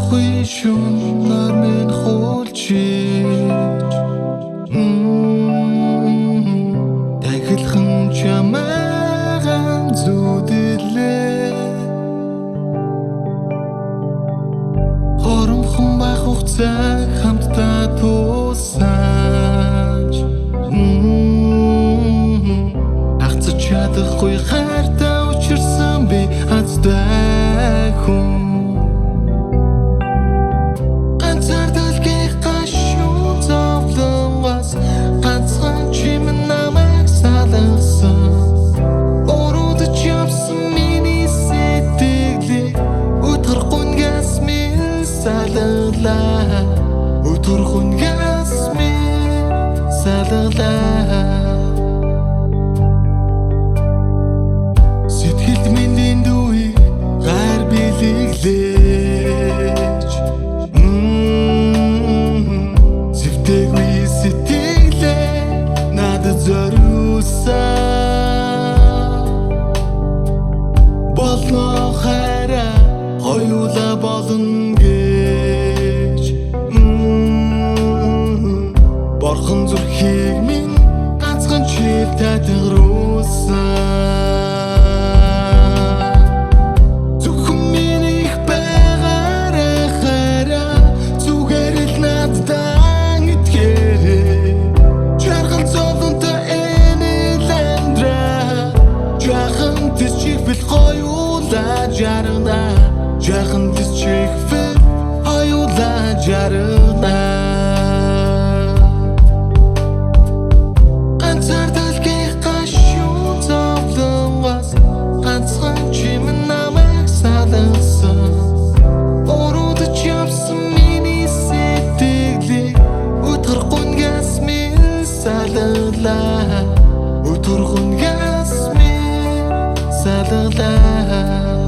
Ахгүй шун нормын хулчиж Дахилхан чамайган зүдэрлээ Хоромхон байх хугацааг хамтдаа тусаач Хагцаж чадахгүй хайртай учирсан би азтай хүн Өтөрхөн ясми салгалаа Сэтгэлд минь дүүи гар билеглэж Сэвтэгүй сэтгэлээ надад зориулсан Болно хайраа хоёулаа болно Борхон зүрхийг минь ганцхан чив татгаруулсан Зөвхөн миний их байгаарай хараа Зүгээр л надад итгээрэй Жаргал зовлонтой энэл амьдраа Жаахан тэс чихвэл хоёулаа жаргана Жаахан тэс чихвэл хоёулаа жаргана Өтөрхөн ясми салгалаа